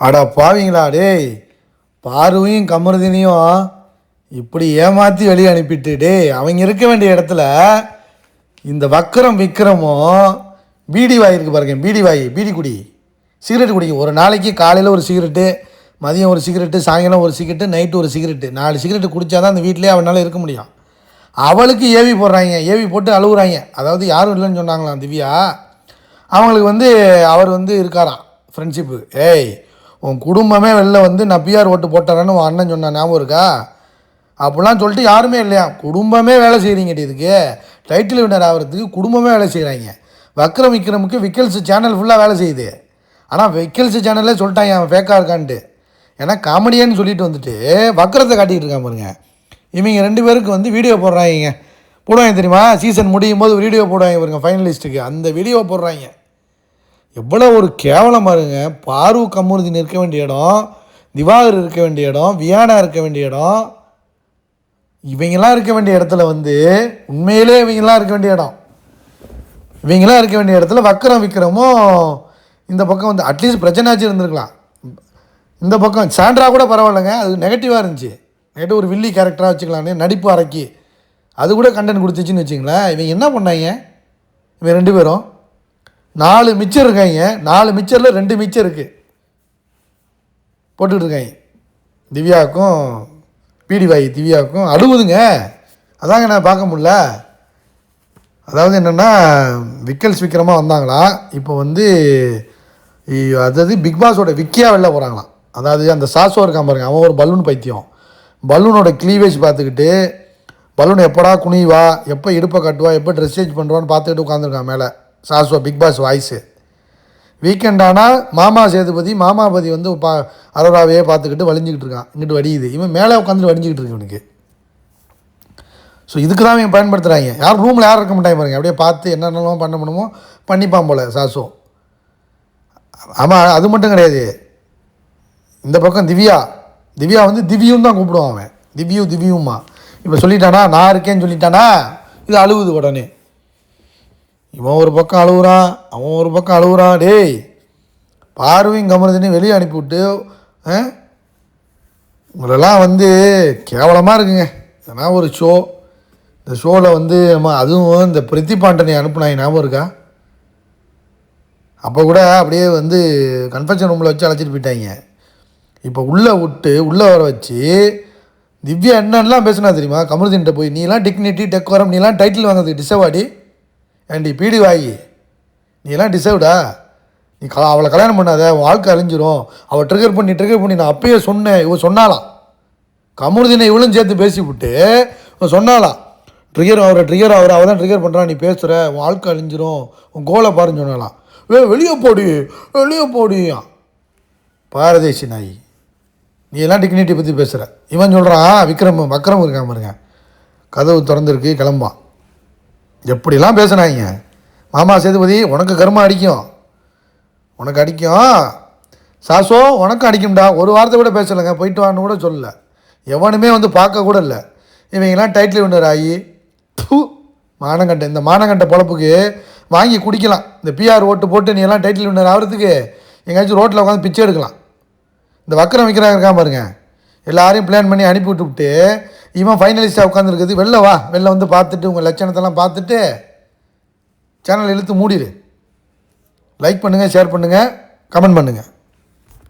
அடா பாவீங்களா டேய், பார்வையும் கமருதினையும் இப்படி ஏமாற்றி வெளியே அனுப்பிட்டு டேய், அவங்க இருக்க வேண்டிய இடத்துல இந்த வக்கரம் விக்ரமும் பீடி வாய் இருக்குது பாருங்க, பீடி வாய், பீடி குடி, சிகரெட்டு குடிக்கும். ஒரு நாளைக்கு காலையில் ஒரு சிகரெட்டு, மதியம் ஒரு சிகரெட்டு, சாயங்காலம் ஒரு சிகரெட்டு, நைட்டு ஒரு சிகரெட்டு, 4 சிகரெட்டு குடித்தா தான் அந்த வீட்டிலே அவனால் இருக்க முடியும். அவளுக்கு ஏவி போடுறாங்க, ஏவி போட்டு அழுகுறாங்க. அதாவது யாரும் இல்லைன்னு சொன்னாங்களாம் திவ்யா, அவங்களுக்கு அவர் இருக்காராம் ஃப்ரெண்ட்ஷிப்பு. ஏய், உன் குடும்பமே வெளில நான் பிஆர் ஓட்டு போட்டுறேன்னு உன் அண்ணன் சொன்னான், ஞாபகம் இருக்கா? அப்படிலாம் சொல்லிட்டு யாருமே இல்லையா, குடும்பமே வேலை செய்கிறீங்க. இதுக்கு டைட்டில் வினர் ஆகிறதுக்கு குடும்பமே வேலை செய்கிறாங்க. வக்ரம் விக்ரமுக்கு விக்கல்ஸ் சேனல் ஃபுல்லாக வேலை செய்யுது. ஆனால் விக்கல்ஸ் சேனல்லே சொல்லிட்டாங்க அவன் ஃபேக்காக இருக்கான்ட்டு. ஏன்னா காமெடியான்னு சொல்லிட்டு வக்கரத்தை காட்டிக்கிட்டு இருக்கான் பாருங்க. இவங்க 2 பேருக்கு வீடியோ போடுவாங்க தெரியுமா? சீசன் முடியும் போது வீடியோ போடுவாங்க பாருங்க ஃபைனலிஸ்ட்டுக்கு, அந்த வீடியோ போடுறாங்க. எவ்வளோ ஒரு கேவலம் பாருங்க. பாரு கமருதீன் இருக்க வேண்டிய இடம், திவாகர் இருக்க வேண்டிய இடம், வியானா இருக்க வேண்டிய இடம், இவங்கெல்லாம் இருக்க வேண்டிய இடத்துல உண்மையிலே இவங்கெல்லாம் இருக்க வேண்டிய இடம், இவங்கெல்லாம் இருக்க வேண்டிய இடத்துல வக்கரம் விக்ரமும் இந்த பக்கம் அட்லீஸ்ட் பிரச்சனையாச்சும் இருந்திருக்கலாம். இந்த பக்கம் சாண்ட்ரா கூட பரவாயில்லைங்க, அது நெகட்டிவாக இருந்துச்சு. நெகட்டிவ் ஒரு வில்லி கேரக்டராக வச்சுக்கலான்னு நடிப்பு அரைக்கி அது கூட கண்டென்ட் கொடுத்துச்சின்னு வச்சிங்களேன். இவங்க என்ன பண்ணாங்க, இவங்க 2 பேரும் 4 மிச்சர் இருக்காங்க, 4 மிச்சரில் 2 மிச்சர் இருக்குது போட்டுக்கிட்டு இருக்காங்க. திவ்யாவுக்கும் பீடிவாய் திவ்யாவுக்கும் அழுவுதுங்க. அதாங்க நான் பார்க்க முடியல. அதாவது என்னென்னா, விக்கல்ஸ் விக்ரமாக வந்தாங்களா, இப்போ அதாவது பிக் பாஸோட விக்கியா வெளில போகிறாங்களாம். அதாவது அந்த சாசோ இருக்கான் பாருங்க, அவன் ஒரு பலூன் பைத்தியம். பலூனோட க்ளீவேஜ் பார்த்துக்கிட்டு, பலூன் எப்படா குனிவா, எப்போ இடுப்பை கட்டுவா, எப்போ ட்ரெஸ் சேஞ்ச் பண்ணுவான்னு பார்த்துக்கிட்டு உட்காந்துருக்கான் மேலே சாஸ்வா. பிக் பாஸ் வாய்ஸு வீக்கெண்ட் ஆனால் மாமா சேதுபதி, மாமாபதி அரோராவையே பார்த்துக்கிட்டு வலிஞ்சிக்கிட்டு இருக்கான். இங்கிட்டு வடியுது, இவன் மேலே உட்காந்துட்டு வடிஞ்சிக்கிட்டு இருக்கு இவனுக்கு. ஸோ இதுக்கு தான் இவன் பயன்படுத்துகிறாங்க. யாரும் ரூமில் யாரும் இருக்க மாட்டாங்க பாருங்க, அப்படியே பார்த்து என்னென்னலாம் பண்ண முடியுமோ பண்ணிப்பான் போல் சாசோ. ஆமாம், அது மட்டும் கிடையாது. இந்த பக்கம் திவ்யா திவ்யும் தான் கூப்பிடுவான் அவன், திவ்யும்மா. இப்போ சொல்லிட்டானா, நான் இருக்கேன்னு சொல்லிட்டானா, இது அழுவுது உடனே. இவன் ஒரு பக்கம் அழுகுறான், அவன் ஒரு பக்கம் அழுகுறான். டேய், பார்வையும் கமருதீனையும் வெளியே அனுப்பிவிட்டு உங்களெல்லாம் கேவலமாக இருக்குங்க. இதெல்லாம் ஒரு ஷோ. இந்த ஷோவில் அதுவும் இந்த பிரித்திபாண்டனை அனுப்புனாங்க, ஞாபகம் இருக்கா? அப்போ கூட அப்படியே கன்ஃபெக்ஷன் ரூமில் வச்சு அழைச்சிட்டு போயிட்டாங்க. இப்போ உள்ளே விட்டு உள்ளே வர வச்சு திவ்யா என்னென்னலாம் பேசுனா தெரியுமா? கமருதீன்கிட்ட போய், நீலாம் டிக்னிட்டி டெக்கோரம், நீலாம் டைட்டில் வாங்குறதுக்கு டிசர்வாடி, ஏண்டி பீடி வாயி, நீலாம் டிசர்வ்டா, நீ அவளை கல்யாணம் பண்ணாத, வாழ்க்கை அழிஞ்சிரும், அவள் ட்ரிகர் பண்ணி நான் அப்பயே சொன்னேன். இவன் சொன்னாலாம், கமருதீனை இவளும் சேர்த்து பேசிவிட்டு இவன் சொன்னாலாம், அவரை அவள் தான் ட்ரிகர் பண்ணுறான், நீ பேசுகிற, உன் வாழ்க்கை அழிஞ்சிரும், உன் கோலை பாருன்னு சொன்னாலாம். வெளியே போடியா பாரதேசி நாய், நீ எல்லாம் டிக்னிட்டி பற்றி பேசுகிற. இவன் சொல்கிறான், வக்கரம் இருக்கான் பாருங்க, கதவு திறந்துருக்கு கிளம்பான். எப்படிலாம் பேசுனாங்க. மாமா சேதுபதி உனக்கு கர்மா அடிக்கும், சாசோ உனக்கும் அடிக்கும்டா. ஒரு வார்த்தை கூட பேசலைங்க, போயிட்டு வான்னு கூட சொல்லலை. எவனுமே பார்க்க கூட இல்லை. இவங்கெல்லாம் டைட்டில் வின்னர் ஆகி மானங்கண்டை, இந்த மானங்கண்டை பொழப்புக்கு வாங்கி குடிக்கலாம். இந்த பிஆர் ஓட்டு போட்டு நீ எல்லாம் டைட்டில் வின்னர் ஆகிறதுக்கு எங்கேயாச்சும் ரோட்டில் உட்காந்து பிச்சை எடுக்கலாம். இந்த வக்கரம் விற்கிறாங்க இருக்கான் பாருங்க, எல்லாரையும் பிளான் பண்ணி அனுப்பி விட்டுவிட்டு இவன் ஃபைனலிஸ்ட்டாக உட்காந்துருக்குது. வெளில பார்த்துட்டு உங்கள் லட்சணத்தெல்லாம் பார்த்துட்டு சேனல் இழுத்து மூடிடு. லைக் பண்ணுங்கள், ஷேர் பண்ணுங்கள், கமெண்ட் பண்ணுங்கள்.